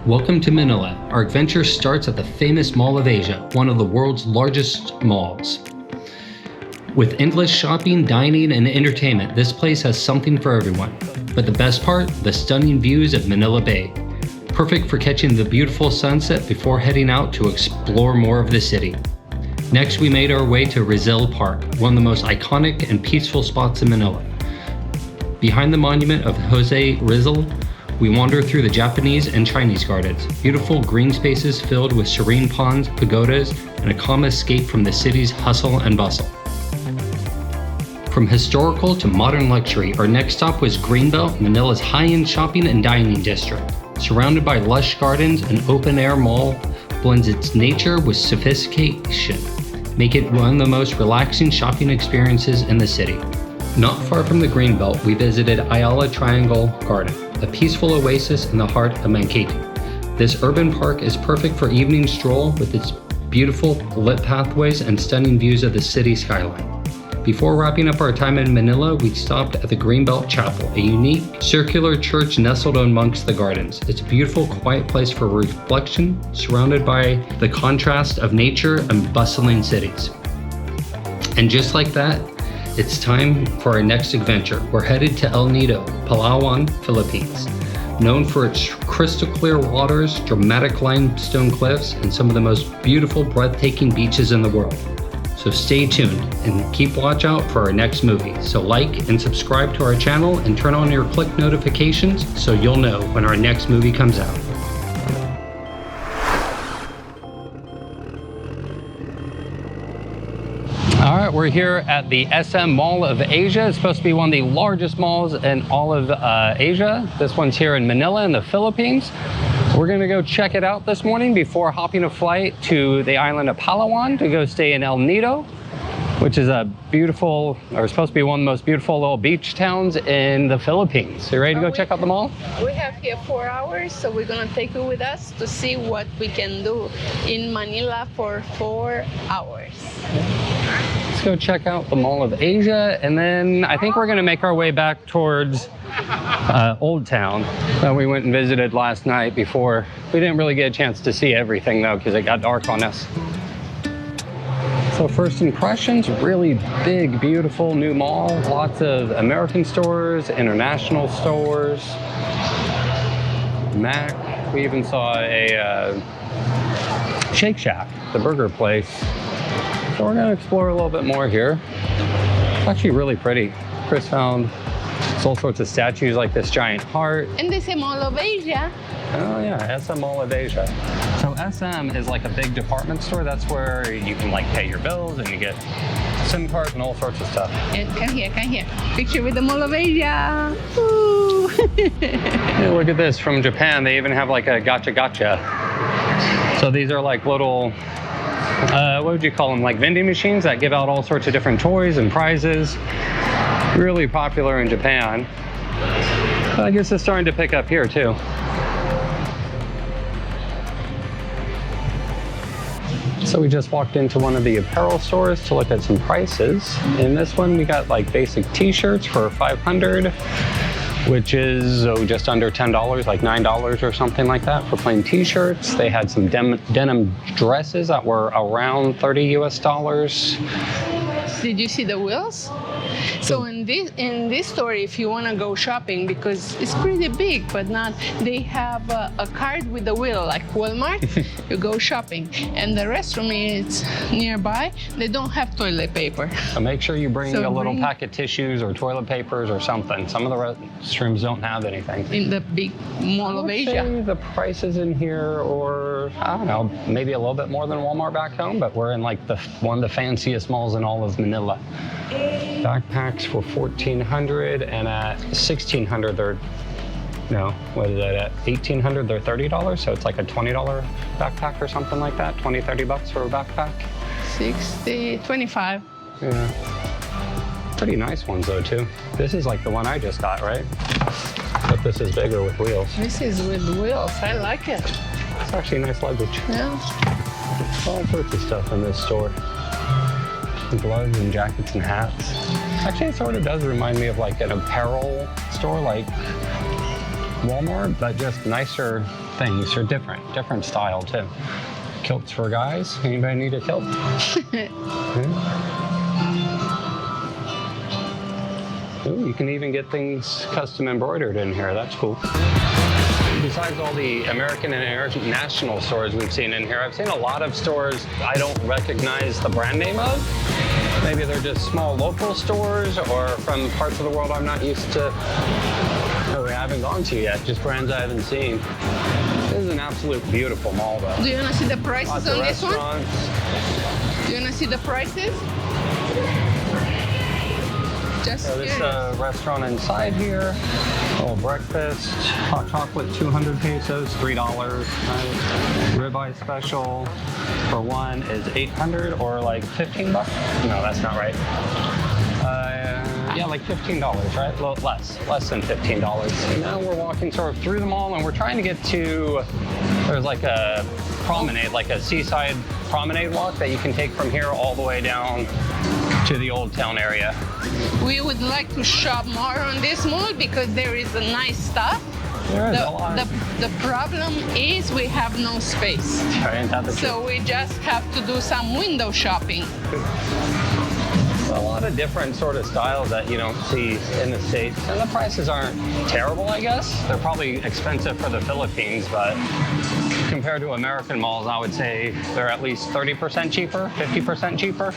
Welcome to Manila. Our adventure starts at the famous Mall of Asia, one of the world's largest malls. With endless shopping, dining, and entertainment, this place has something for everyone. But the best part? The stunning views of Manila Bay. Perfect for catching the beautiful sunset before heading out to explore more of the city. Next, we made our way to Rizal Park, one of the most iconic and peaceful spots in Manila. Behind the monument of Jose Rizal, we wander through the Japanese and Chinese gardens, beautiful green spaces filled with serene ponds, pagodas, and a calm escape from the city's hustle and bustle. From historical to modern luxury, our next stop was Greenbelt, Manila's high-end shopping and dining district. Surrounded by lush gardens, an open-air mall blends its nature with sophistication, making it one of the most relaxing shopping experiences in the city. Not far from the Greenbelt, we visited Ayala Triangle Garden, a peaceful oasis in the heart of Mankato. This urban park is perfect for evening stroll with its beautiful lit pathways and stunning views of the city skyline. Before wrapping up our time in Manila, we stopped at the Greenbelt Chapel, a unique circular church nestled amongst the gardens. It's a beautiful, quiet place for reflection, surrounded by the contrast of nature and bustling cities. And just like that, it's time for our next adventure. We're headed to El Nido, Palawan, Philippines. Known for its crystal clear waters, dramatic limestone cliffs, and some of the most beautiful, breathtaking beaches in the world. So stay tuned and keep watch out for our next movie. So like and subscribe to our channel and turn on your click notifications so you'll know when our next movie comes out. All right, we're here at the SM Mall of Asia. It's supposed to be one of the largest malls in all of Asia. This one's here in Manila in the Philippines. We're gonna go check it out this morning before hopping a flight to the island of Palawan to go stay in El Nido, which is a beautiful, or supposed to be one of the most beautiful little beach towns in the Philippines. You ready to go check out the mall? We have here 4 hours, so we're gonna take you with us to see what we can do in Manila for 4 hours. Let's go check out the Mall of Asia, and then I think we're gonna make our way back towards Old Town that we went and visited last night before. We didn't really get a chance to see everything though, because it got dark on us. So first impressions, really big, beautiful new mall. Lots of American stores, international stores, Mac. We even saw a Shake Shack, the burger place. So we're gonna explore a little bit more here. It's actually really pretty. Chris found all sorts of statues like this giant heart. And this is Mall of Asia. Oh yeah, SM Mall of Asia. So SM is like a big department store. That's where you can like pay your bills and you get SIM cards and all sorts of stuff. And come here. Picture with the Mall of Asia. Woo. Hey, look at this from Japan. They even have like a gacha. So these are like little, what would you call them? Like vending machines that give out all sorts of different toys and prizes. Really popular in Japan. I guess it's starting to pick up here too. So we just walked into one of the apparel stores to look at some prices. In this one, we got like basic t-shirts for $500, which is just under $10, like $9 or something like that for plain t-shirts. They had some denim dresses that were around $30 US. Did you see the wheels? So in this store, if you want to go shopping, because it's pretty big, but not, they have a cart with the wheel, like Walmart. You go shopping, and the restroom is nearby. They don't have toilet paper. So make sure you bring a little pack of tissues or toilet papers or something. Some of the restrooms don't have anything. In the big Mall of Asia. The prices in here, or I don't know, maybe a little bit more than Walmart back home, but we're in like one of the fanciest malls in all of Manila. Backpacks for $1,400, and at $1,600 they're, no, what is that, at $1,800 they're $30, so it's like a $20 backpack or something like that, 20-30 bucks for a backpack. 25. Yeah. Pretty nice ones though too. This is like the one I just got, right? But this is bigger with wheels. This is with wheels, I like it. It's actually nice luggage. Yeah. All sorts of stuff in this store. Gloves and jackets and hats. Actually, it sort of does remind me of like an apparel store like Walmart, but just nicer things are different style too. Kilts for guys. Anybody need a kilt? Ooh, you can even get things custom embroidered in here. That's cool. Besides all the American and international stores we've seen in here, I've seen a lot of stores I don't recognize the brand name of. Maybe they're just small local stores or from parts of the world I'm not used to, or I haven't gone to yet, just brands I haven't seen. This is an absolute beautiful mall though. Do you want to see the prices Lots on of this one? restaurants. Do you want to see the prices? Just So this here. restaurant inside here, little breakfast, hot chocolate, 200 pesos, $3. Ribeye special for one is 800 or like 15 bucks. No, that's not right. Yeah, like $15, right? Well, less than $15. And now we're walking sort of through the mall and we're trying to get to, there's like a promenade, like a seaside promenade walk that you can take from here all the way down to the Old Town area. We would like to shop more on this mall because there is a nice stuff. There is a lot. The problem is we have no space. So we just have to do some window shopping. A lot of different sort of styles that you don't see in the States. And the prices aren't terrible, I guess. They're probably expensive for the Philippines, but compared to American malls, I would say they're at least 30% cheaper, 50% cheaper.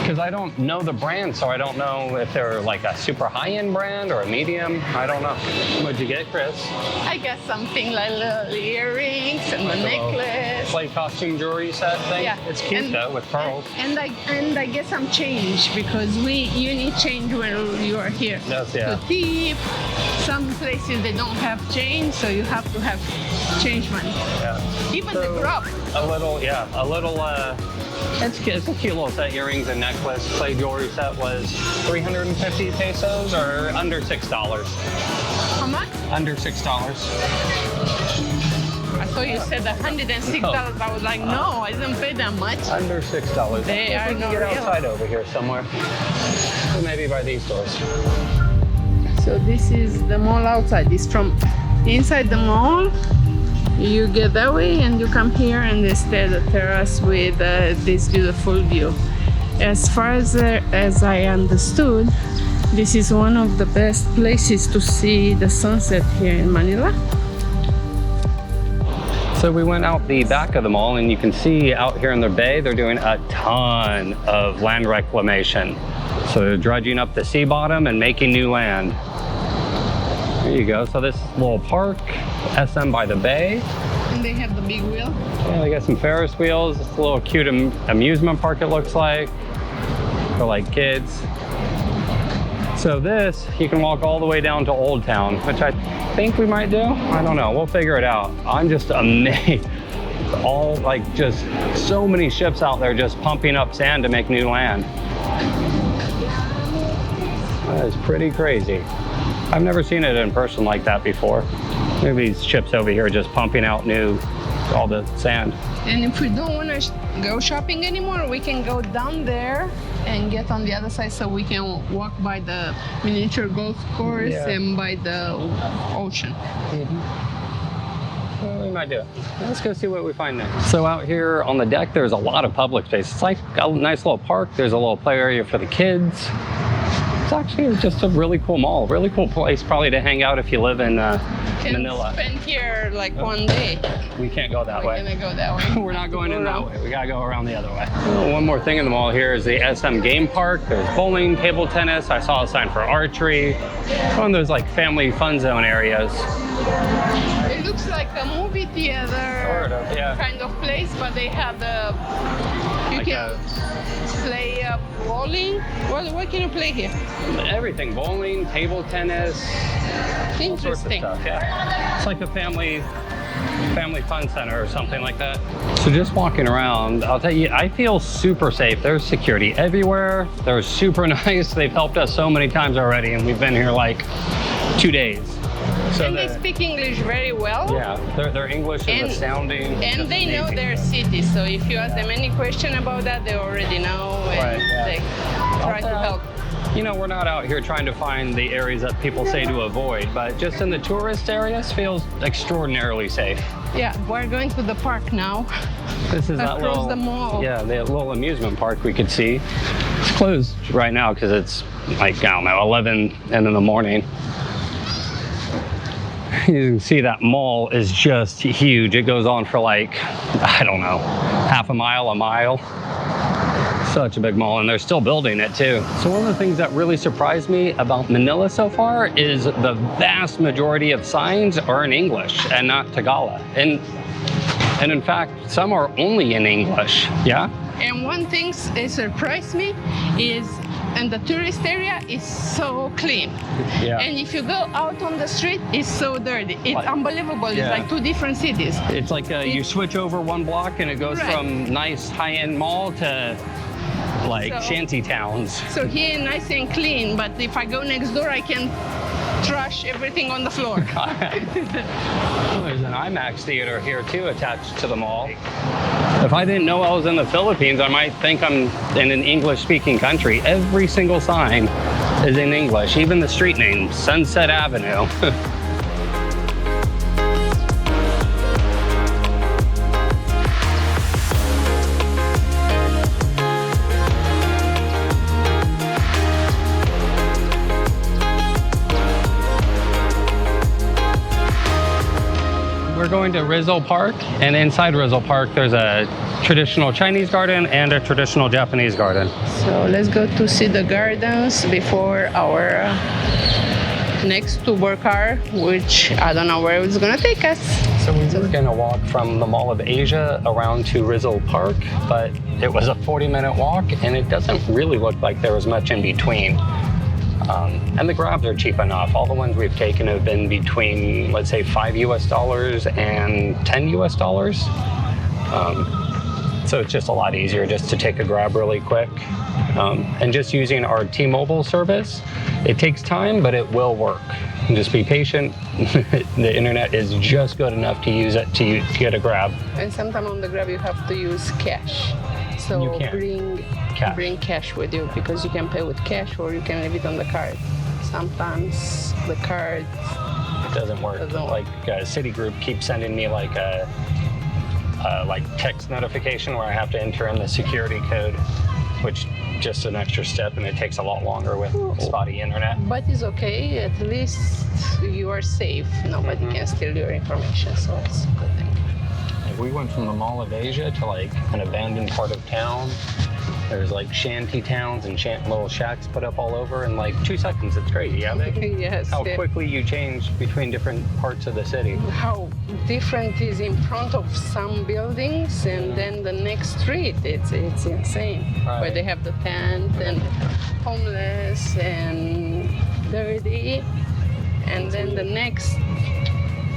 Because I don't know the brand, so I don't know if they're like a super high-end brand or a medium. I don't know. What'd you get, Chris? I got something like little earrings and a necklace. Play costume jewelry set thing. Yeah. It's cute though, with pearls. And I get some change because you need change when you are here. Yes, yeah. To tip. Some places they don't have change, so you have to have change money. Yeah. Even the grub. A little. It's a cute little set, earrings and necklace. Play jewelry set was 350 pesos or under $6. How much? Under $6. I thought you said $106. I was like, no, I didn't pay that much. Under $6. They are we can not get real. outside over here somewhere. Or maybe by these stores. So this is the mall outside. It's from inside the mall. You get that way and you come here and they stay at the terrace with this beautiful view. As far as I understood, this is one of the best places to see the sunset here in Manila. So we went out the back of the mall and you can see out here in the bay, they're doing a ton of land reclamation. So they're dredging up the sea bottom and making new land. There you go. So this little park, SM by the bay. And they have the big wheel. Yeah, they got some Ferris wheels. It's a little cute amusement park it looks like, for like kids. So this, you can walk all the way down to Old Town, which I think we might do. I don't know, we'll figure it out. I'm just amazed. All like just so many ships out there just pumping up sand to make new land. That is pretty crazy. I've never seen it in person like that before. Maybe these ships over here just pumping out all the sand. And if we don't want to go shopping anymore, we can go down there and get on the other side so we can walk by the miniature golf course and by the ocean. Well, we might do it. Let's go see what we find next. So out here on the deck, there's a lot of public space. It's like a nice little park. There's a little play area for the kids. It's actually just a really cool mall, really cool place probably to hang out if you live in Manila. Spend here like one day. We can't go that way. We're gonna go that way. We're not going in that way. We gotta go around the other way. Oh, one more thing in the mall here is the SM game park. There's bowling, table tennis. I saw a sign for archery. One of those like family fun zone areas. It looks like a movie theater Sort of, yeah. kind of place, but they have the you Like can play bowling. What can you play here? Everything, bowling, table tennis, all sorts of Interesting. stuff. Yeah, it's like a family fun center or something like that. So just walking around, I'll tell you, I feel super safe. There's security everywhere. They're super nice. They've helped us so many times already, and we've been here like 2 days. So And they speak English very well. yeah, their English is astounding. And just they know amazing. their city, so if you ask them any question about that, they already know and Right, yeah. they try to help. You know, we're not out here trying to find the areas that people say to avoid, but just in the tourist areas feels extraordinarily safe. Yeah, we're going to the park now. This is that Across little, the mall. yeah, the little amusement park we could see. It's closed right now because it's like, I don't know, 11 and in the morning. You can see that mall is just huge. It goes on for like, I don't know, half a mile. Such a big mall, and they're still building it too. So one of the things that really surprised me about Manila so far is the vast majority of signs are in English and not Tagalog. And in fact, some are only in English, yeah? And one thing that surprised me is, and the tourist area is so clean. Yeah. And if you go out on the street, it's so dirty. It's Like, unbelievable. yeah. It's like two different cities. It's like you switch over one block and it goes Right. from nice high-end mall to like shanty towns. So here nice and clean, but if I go next door, I can trash everything on the floor. There's an IMAX theater here too attached to the mall. If I didn't know I was in the Philippines, I might think I'm in an English-speaking country. Every single sign is in English, even the street name, Sunset Avenue. We're going to Rizal Park, and inside Rizal Park there's a traditional Chinese garden and a traditional Japanese garden. So let's go to see the gardens before our next tour car, which I don't know where it's gonna take us. So we were gonna walk from the Mall of Asia around to Rizal Park, but it was a 40-minute walk, and it doesn't really look like there was much in between. And the grabs are cheap enough. All the ones we've taken have been between, let's say, $5 US and $10 US. So it's just a lot easier just to take a grab really quick. And just using our T-Mobile service, it takes time, but it will work. And just be patient. The internet is just good enough to use it to get a grab. And sometimes on the grab you have to use cash. So You can. bring cash with you, because you can pay with cash or you can leave it on the card. Sometimes the card Doesn't work. Like Citigroup keeps sending me like a text notification where I have to enter in the security code, which just an extra step, and it takes a lot longer with spotty internet. But it's okay, at least you are safe. Nobody can steal your information, so it's a good thing. We went from the Mall of Asia to like an abandoned part of town. There's like shanty towns and little shacks put up all over in like 2 seconds. It's crazy, yeah? Yes. How quickly you change between different parts of the city. How different is in front of some buildings and then the next street. It's insane. Right. Where they have the tent and homeless and dirty, and then the next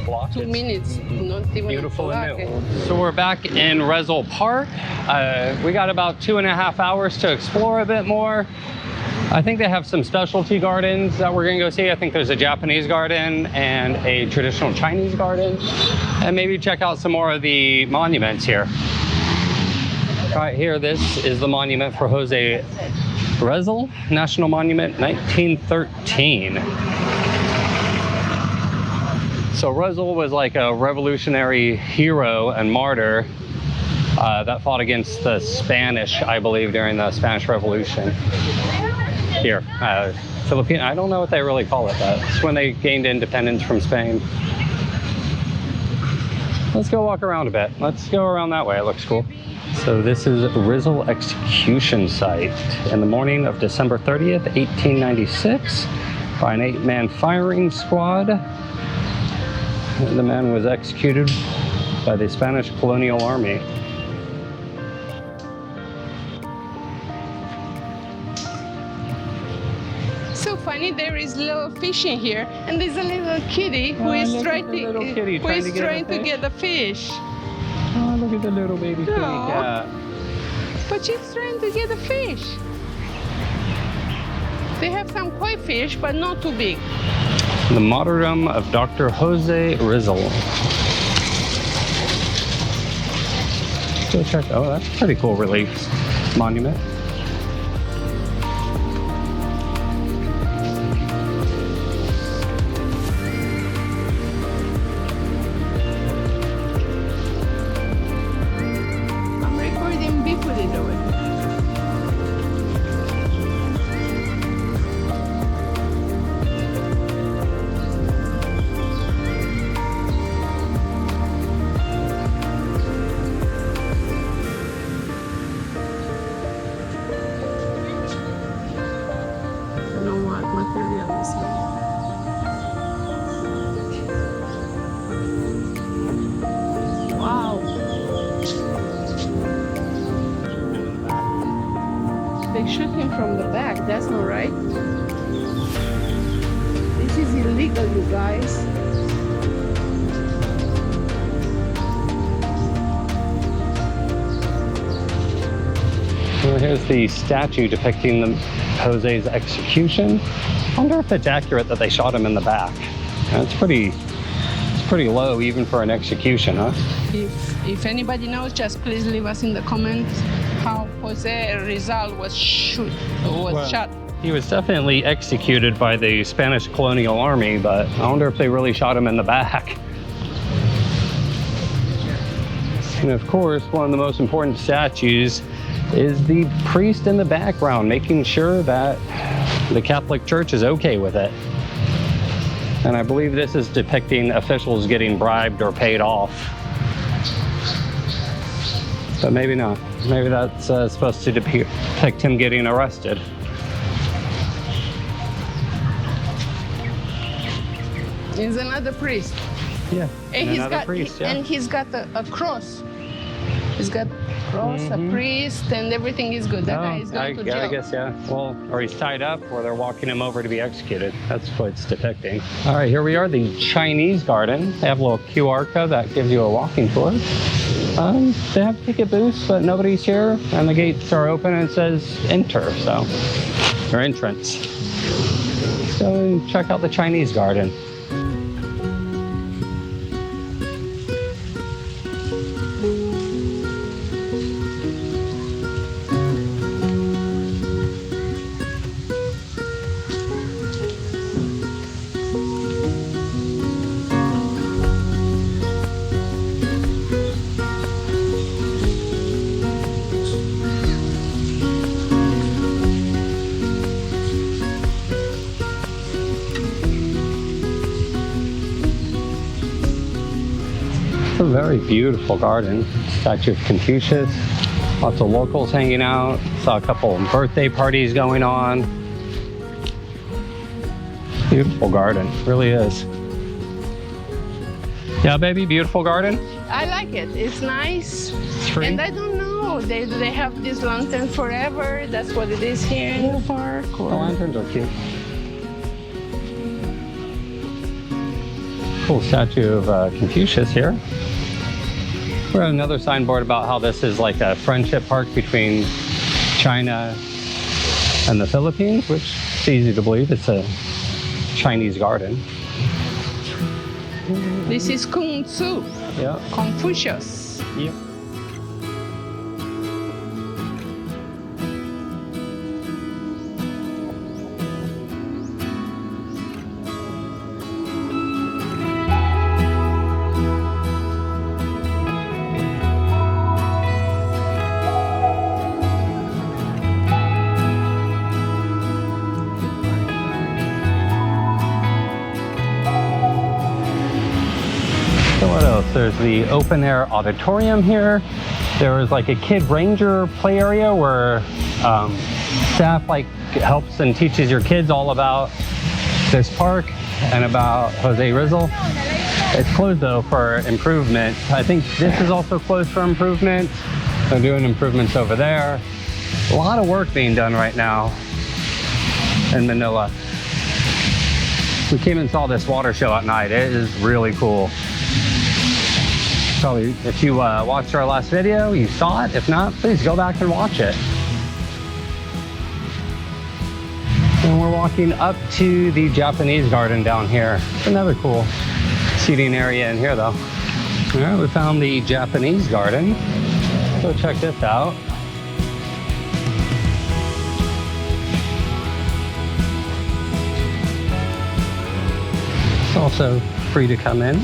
Block, 2 minutes, not even beautiful a and block. new. So we're back in Rizal Park. We got about 2.5 hours to explore a bit more. I think they have some specialty gardens that we're gonna go see. I think there's a Japanese garden and a traditional Chinese garden, and maybe check out some more of the monuments here. Right here, this is the monument for Jose Rizal, National Monument, 1913. So Rizal was like a revolutionary hero and martyr that fought against the Spanish, I believe, during the Spanish Revolution. Here, Philippine, I don't know what they really call it. It's when they gained independence from Spain. Let's go walk around a bit. Let's go around that way, it looks cool. So this is Rizal execution site in the morning of December 30th, 1896 by an 8-man firing squad. The man was executed by the Spanish colonial army. So funny, there is little fish in here, and there's a little kitty who is trying to get the fish. Oh, look at the little baby kitty cat. But she's trying to get a fish. They have some koi fish, but not too big. The martyrdom of Dr. Jose Rizal. Go check. Oh, that's a pretty cool relief monument. really amazing. Wow. They shoot him from the back. That's not right. This is illegal, you guys. Well, here's the statue depicting Jose's execution. I wonder if it's accurate that they shot him in the back. It's pretty low even for an execution, huh? If anybody knows, just please leave us in the comments how Jose Rizal was shot. He was definitely executed by the Spanish colonial army, but I wonder if they really shot him in the back. And of course, one of the most important statues is the priest in the background, making sure that the Catholic Church is okay with it. And I believe this is depicting officials getting bribed or paid off. But maybe not. Maybe that's supposed to depict him getting arrested. He's another priest. Yeah, And another priest, yeah. And he's got a cross. He's got a cross, a priest, and everything is good. That guy is going to jail. I guess, yeah. Well, or he's tied up, or they're walking him over to be executed. That's what it's depicting. All right, here we are, the Chinese garden. They have a little QR code that gives you a walking tour. They have ticket booths, but nobody's here, and the gates are open, and it says enter, so, or entrance. So check out the Chinese garden. It's a very beautiful garden. Statue of Confucius. Lots of locals hanging out. Saw a couple of birthday parties going on. Beautiful garden, really is. Yeah, baby, beautiful garden. I like it. It's nice. It's free. And I don't know, they have this lantern forever. That's what it is here in the park. The lanterns are cute. Cool statue of Confucius here. We have another signboard about how this is like a friendship park between China and the Philippines, which is easy to believe. It's a Chinese garden. This is Kung Tzu. Yeah. Confucius. Yep. So what else? There's the open air auditorium here. There was like a kid ranger play area where staff like helps and teaches your kids all about this park and about Jose Rizal. It's closed though for improvement. I think this is also closed for improvement. They're doing improvements over there. A lot of work being done right now in Manila. We came and saw this water show at night. It is really cool. Probably, if you watched our last video, you saw it. If not, please go back and watch it. And we're walking up to the Japanese garden down here. Another cool seating area in here though. All right, we found the Japanese garden. Go check this out. It's also free to come in.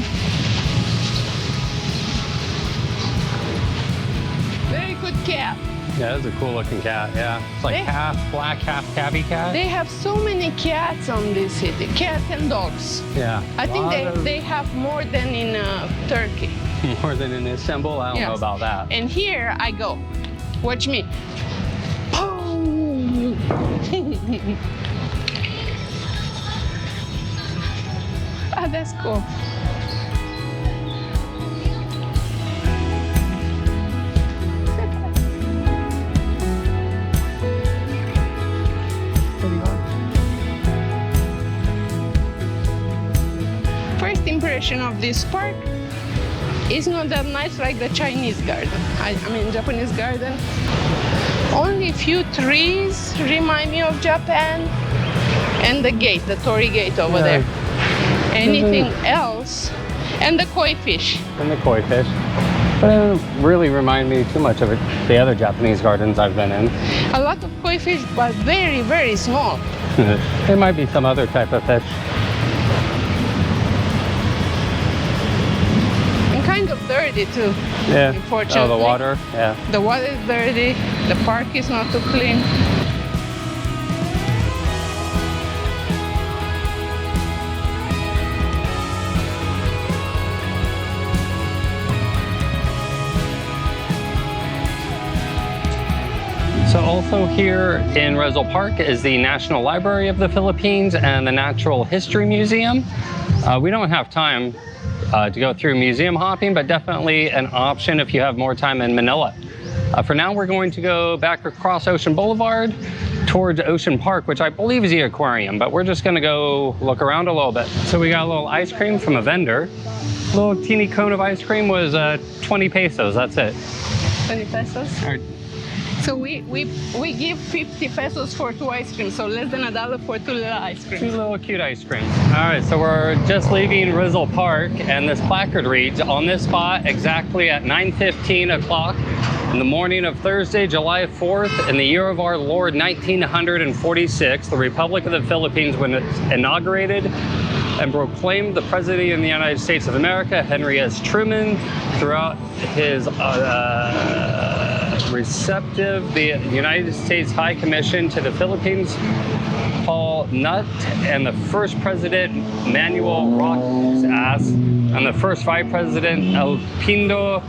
Very good cat. Yeah, it's a cool looking cat, yeah. It's like half black, half tabby cat. They have so many cats on this city, cats and dogs. Yeah. I think they have more than in Turkey. More than in Istanbul? I don't know about that. And here I go. Watch me. Boom! that's cool. First impression of this park is not that nice like the Chinese garden. I mean Japanese garden. Only a few trees remind me of Japan, and the gate, the torii gate over there. Anything else? And the koi fish. And the koi fish. But it doesn't really remind me too much of the other Japanese gardens I've been in. A lot of koi fish, but very, very small. There might be some other type of fish. And kind of dirty too. Yeah. Unfortunately. Oh, the water? Yeah. The water is dirty. The park is not too clean. So also here in Rizal Park is the National Library of the Philippines and the Natural History Museum. We don't have time to go through museum hopping, but definitely an option if you have more time in Manila. For now, we're going to go back across Ocean Boulevard towards Ocean Park, which I believe is the aquarium, but we're just gonna go look around a little bit. So we got a little ice cream from a vendor. A little teeny cone of ice cream was 20 pesos, that's it. 20 pesos? So we give 50 pesos for 2 ice creams, so less than $1 for 2 little ice creams. 2 little cute ice creams. All right, so we're just leaving Rizal Park, and this placard reads, on this spot exactly at 9:15 o'clock in the morning of Thursday, July 4th, in the year of our Lord 1946, the Republic of the Philippines was inaugurated and proclaimed the President of the United States of America, Henry S. Truman, throughout his receptive, the United States High Commission to the Philippines, Paul Nutt, and the first President, Manuel Roxas, and the first Vice President, Elpindo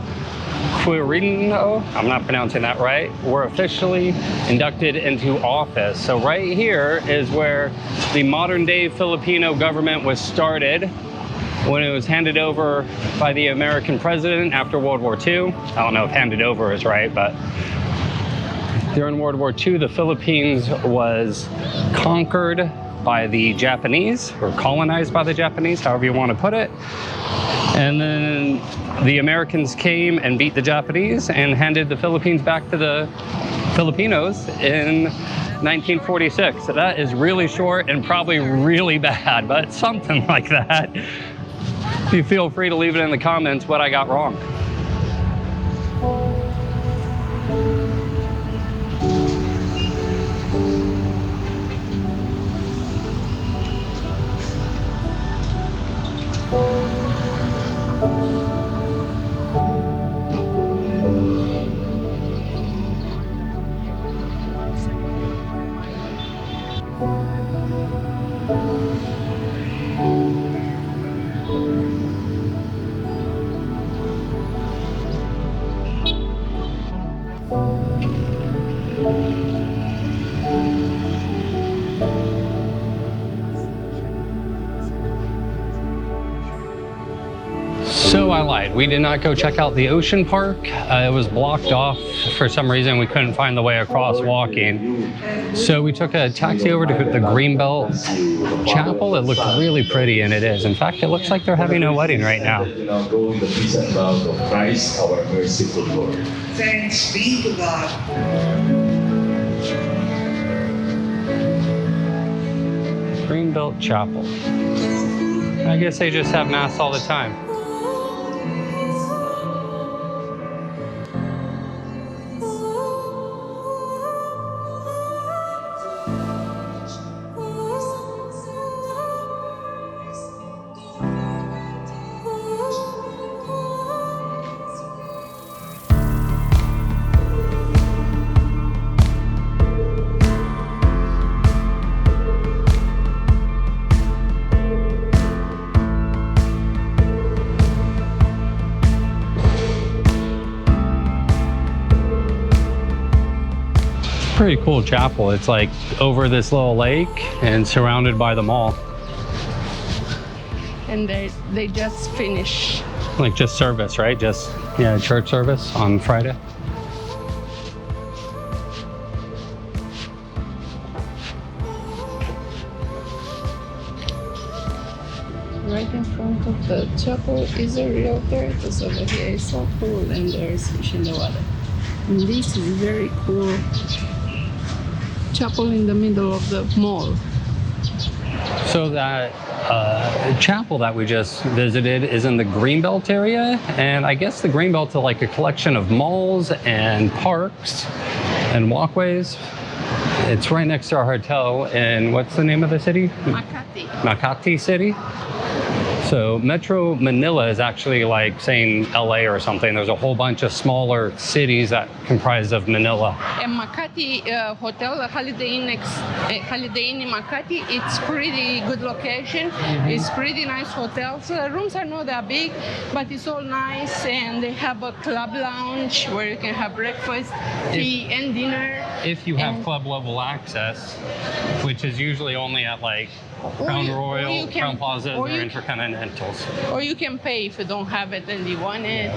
Quirino, I'm not pronouncing that right, were officially inducted into office. So right here is where the modern day Filipino government was started, when it was handed over by the American president after World War II. I don't know if handed over is right, but during World War II, the Philippines was conquered by the Japanese, or colonized by the Japanese, however you want to put it. And then the Americans came and beat the Japanese and handed the Philippines back to the Filipinos in 1946. So that is really short and probably really bad, but something like that. You feel free to leave it in the comments what I got wrong. So I lied. We did not go check out the Ocean Park. It was blocked off for some reason. We couldn't find the way across walking. So we took a taxi over to the Greenbelt Chapel. It looked really pretty, and it is. In fact, it looks like they're having a wedding right now. Thanks be to God. Greenbelt Chapel. I guess they just have mass all the time. Pretty cool chapel. It's like over this little lake and surrounded by the mall. and they just finish. Like just service, right? Just, yeah, church service on Friday. Right in front of the chapel is a realtor, because over here is so cool, and there's fish in the water. And this is very cool chapel in the middle of the mall. So that chapel that we just visited is in the Greenbelt area, and I guess the Greenbelt is like a collection of malls and parks and walkways. It's right next to our hotel in, what's the name of the city? Makati. Makati City. So Metro Manila is actually like saying LA or something. There's a whole bunch of smaller cities that comprise of Manila. And Makati Hotel, Holiday Inn in Makati, it's pretty good location. It's pretty nice hotel. So the rooms are not that big, but it's all nice, and they have a club lounge where you can have breakfast, tea, and dinner. If you have club level access, which is usually only at like Crown Royal, Crown Plaza, or Intercontinentals. Or you can pay if you don't have it and you want it.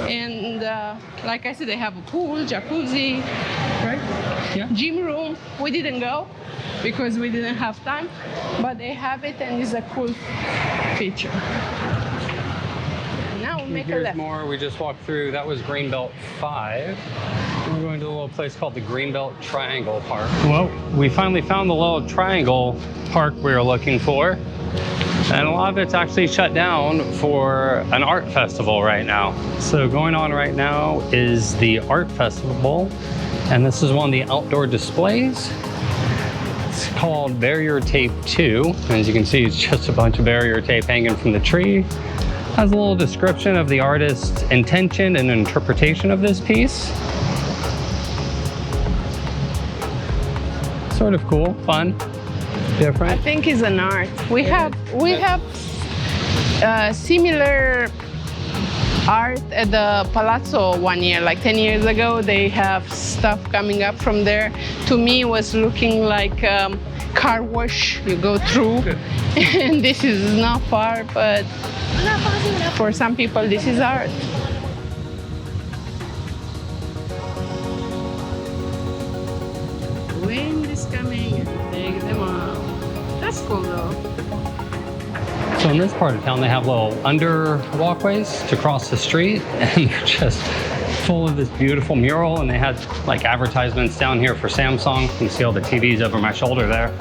And like I said, they have a pool, jacuzzi, right? Yeah. Gym room. We didn't go because we didn't have time, but they have it, and it's a cool feature. Now we'll make a Here's left. more. We just walked through. That was Greenbelt 5. We're going to a little place called the Greenbelt Triangle Park. Well, we finally found the little triangle park we were looking for. And a lot of it's actually shut down for an art festival right now. So going on right now is the art festival. And this is one of the outdoor displays. It's called Barrier Tape 2. As you can see, it's just a bunch of barrier tape hanging from the tree. Has a little description of the artist's intention and interpretation of this piece. Sort of cool, fun, different. I think it's an art. We have similar art at the Palazzo one year, like 10 years ago. They have stuff coming up from there. To me, it was looking like car wash you go through. And this is not far, but for some people, this is art. Wind is coming and take them out. That's cool though. So in this part of town, they have little under walkways to cross the street, and they're just full of this beautiful mural. And they had like advertisements down here for Samsung. You can see all the TVs over my shoulder there.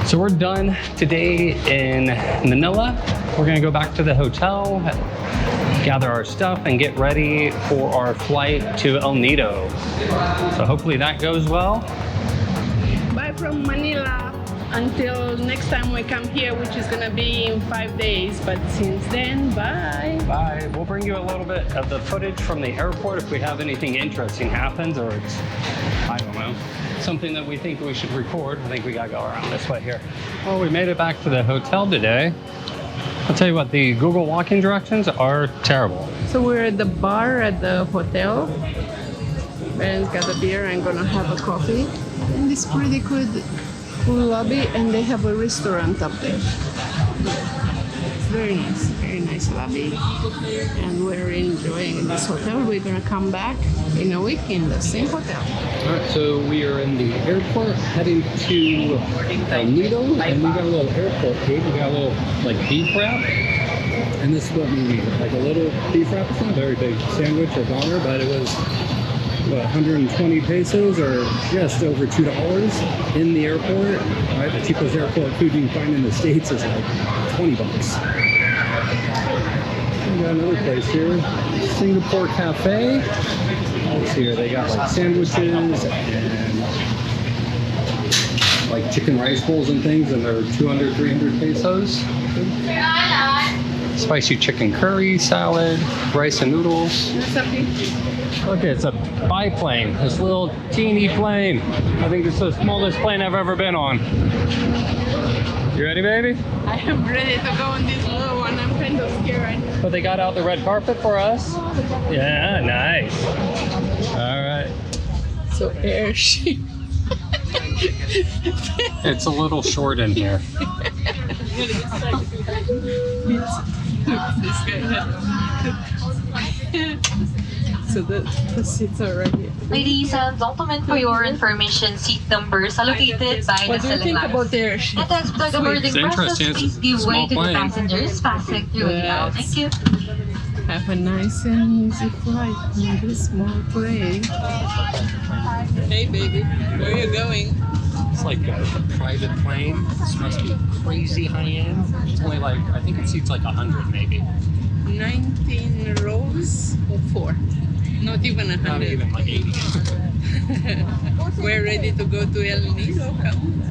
So we're done today in Manila. We're gonna go back to the hotel, gather our stuff, and get ready for our flight to El Nido. So hopefully that goes well. Bye from Manila until next time we come here, which is gonna be in 5 days. But since then, bye. Bye. We'll bring you a little bit of the footage from the airport if we have anything interesting happens, or it's, I don't know, something that we think we should record. I think we gotta go around this way here. Well, we made it back to the hotel today. I'll tell you what, the Google walking directions are terrible. So we're at the bar at the hotel. Ben's got a beer. I'm gonna have a coffee. And it's pretty good, cool lobby, and they have a restaurant up there. It's very nice lobby. And we're enjoying this hotel. We're gonna come back in a week in the same hotel. All right, so we are in the airport heading to El Nido, and we got a little airport cake. We got a little like beef wrap, and this is what we need, like a little beef wrap. It's not a very big sandwich or goner, but it was what, 120 pesos, or just over $2 in the airport. Right, the cheapest airport food you can find in the States is like 20 bucks. We got another place here, Singapore Cafe. Let's see here, they got like sandwiches and like chicken rice bowls and things, and they're 200, 300 pesos. Spicy chicken curry, salad, rice and noodles. Look, it's a biplane, this little teeny plane. I think it's the smallest plane I've ever been on. You ready, baby? I am ready to go on this little one. I'm kind of scared. But they got out the red carpet for us. Yeah, nice. All right. So airship. It's a little short in here. This guy. So the seats are right here. Ladies and gentlemen, for your information, seat numbers are located by What the do you think cellulite. about their And as per the boarding It's process, interesting. please It's a give way small to the plane. passengers passing through the aisle. Thank you. Have a nice and easy flight on this small plane. Hey baby, where are you going? It's like a private plane. This must be crazy high-end. It's only like, I think it seats like 100 maybe. 19 rows or 4? Not even Not 100. even like 80. We're ready to go to El Nido. Come.